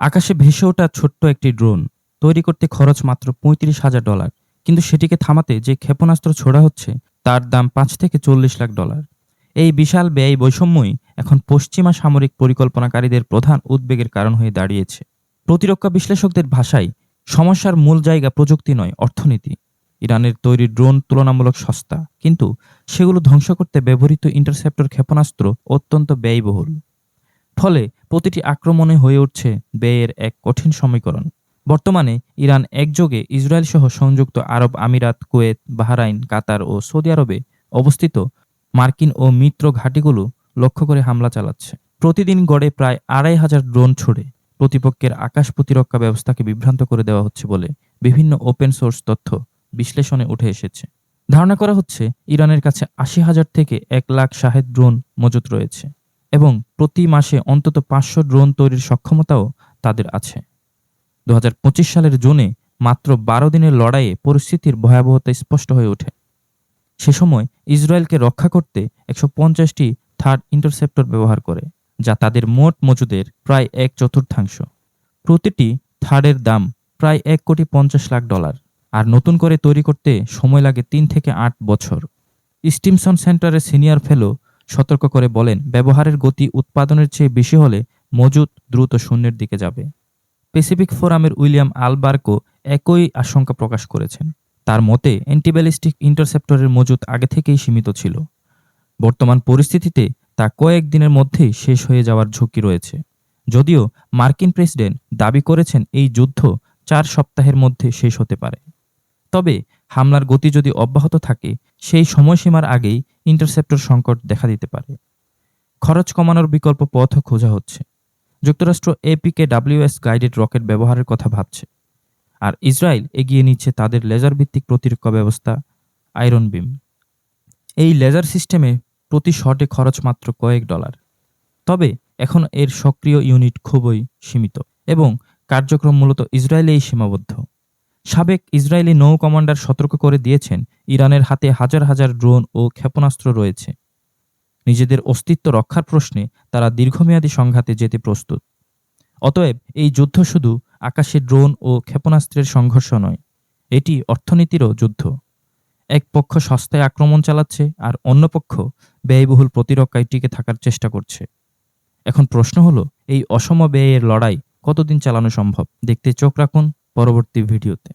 আকাশে ভেসে ওঠা ছোট্ট একটি ড্রোন তৈরি করতে খরচ মাত্র $35,000, কিন্তু সেটিকে থামাতে যে ক্ষেপণাস্ত্র ছোড়া হচ্ছে তার দাম $5 থেকে $40 লাখ। এই বিশাল ব্যয় বৈষম্যই এখন পশ্চিমা সামরিক পরিকল্পনাকারীদের প্রধান উদ্বেগের কারণ হয়ে দাঁড়িয়েছে। প্রতিরক্ষা বিশ্লেষকদের ভাষায় সমস্যার মূল জায়গা প্রযুক্তি নয়, অর্থনীতি। ইরানের তৈরি ড্রোন তুলনামূলক সস্তা, কিন্তু সেগুলো ধ্বংস করতে ব্যবহৃত ইন্টারসেপ্টর ক্ষেপণাস্ত্র অত্যন্ত ব্যয়বহুল। ফলে প্রতিটি আক্রমণে হয়ে উঠছে ব্যয়ের এক কঠিন সমীকরণ। বর্তমানে ইরান একযোগে ইসরায়েল সহ সংযুক্ত আরব আমিরাত, কুয়েত, বাহরাইন, কাতার ও সৌদি আরবে অবস্থিত মার্কিন ও মিত্র ঘাঁটিগুলো লক্ষ্য করে হামলা চালাচ্ছে। প্রতিদিন গড়ে প্রায় 2,500 ড্রোন ছুড়ে প্রতিপক্ষের আকাশ প্রতিরক্ষা ব্যবস্থাকে বিভ্রান্ত করে দেওয়া হচ্ছে বলে বিভিন্ন ওপেন সোর্স তথ্য বিশ্লেষণে উঠে এসেছে। ধারণা করা হচ্ছে ইরানের কাছে 80,000 থেকে 1,00,000 শাহেদ ড্রোন মজুত রয়েছে এবং প্রতি মাসে অন্তত 500 ড্রোন তৈরির সক্ষমতাও তাদের আছে। 2025 সালের জুনে মাত্র 12 দিনের লড়াইয়ে পরিস্থিতির ভয়াবহতা স্পষ্ট হয়ে ওঠে। সে সময় ইসরায়েলকে রক্ষা করতে 150টি থার্ড ইন্টারসেপ্টর ব্যবহার করে, যা তাদের মোট মজুদের প্রায় 1/4। প্রতিটি থার্ডের দাম প্রায় $1,50,00,000, আর নতুন করে তৈরি করতে সময় লাগে 3 থেকে 8 বছর। স্টিমসন সেন্টারের সিনিয়র ফেলো সতর্ক করে বলেন, ব্যবহারের গতি উৎপাদনের চেয়ে বেশি হলে মজুত দ্রুত শূন্যের দিকে যাবে। প্যাসিফিক ফোরামের উইলিয়াম আলবার্কো একই আশঙ্কা প্রকাশ করেছেন। তার মতে, অ্যান্টিব্যালিস্টিক ইন্টারসেপ্টরের মজুত আগে থেকেই সীমিত ছিল। বর্তমান পরিস্থিতিতে তা কয়েক দিনের মধ্যেই শেষ হয়ে যাওয়ার ঝুঁকি রয়েছে। যদিও মার্কিন প্রেসিডেন্ট দাবি করেছেন এই যুদ্ধ 4 সপ্তাহের মধ্যে শেষ হতে পারে। তবে হামলার গতি যদি অব্যাহত থাকে, সেই সময়সীমার আগেই ইন্টারসেপ্টর সংকট দেখা দিতে পারে। খরচ কমানোর বিকল্প পথও খোঁজা হচ্ছে। যুক্তরাষ্ট্র APKWS গাইডেড রকেট ব্যবহারের কথা ভাবছে, আর ইসরায়েল এগিয়ে নিচ্ছে তাদের লেজার ভিত্তিক প্রতিরক্ষা ব্যবস্থা আয়রন বিম। এই লেজার সিস্টেমে প্রতি শটে খরচ মাত্র কয়েক ডলার। তবে এখন এর সক্রিয় ইউনিট খুবই সীমিত এবং কার্যক্রম মূলত ইসরায়েলেই সীমাবদ্ধ। সাবেক ইসরায়েলি নৌ কমান্ডার সতর্ক করে দিয়েছেন, ইরানের হাতে হাজার হাজার ড্রোন ও ক্ষেপণাস্ত্র রয়েছে। নিজেদের অস্তিত্ব রক্ষার প্রশ্নে তারা দীর্ঘমেয়াদী সংঘাতে যেতে প্রস্তুত। অতএব এই যুদ্ধ শুধু আকাশে ড্রোন ও ক্ষেপণাস্ত্রের সংঘর্ষ নয়, এটি অর্থনীতিরও যুদ্ধ। এক পক্ষ সস্তায় আক্রমণ চালাচ্ছে, আর অন্য পক্ষ ব্যয়বহুল প্রতিরক্ষায় টিকে থাকার চেষ্টা করছে। এখন প্রশ্ন হলো, এই অসম ব্যয়ের লড়াই কতদিন চালানো সম্ভব? দেখতে চোখ রাখুন পরবর্তী ভিডিওতে।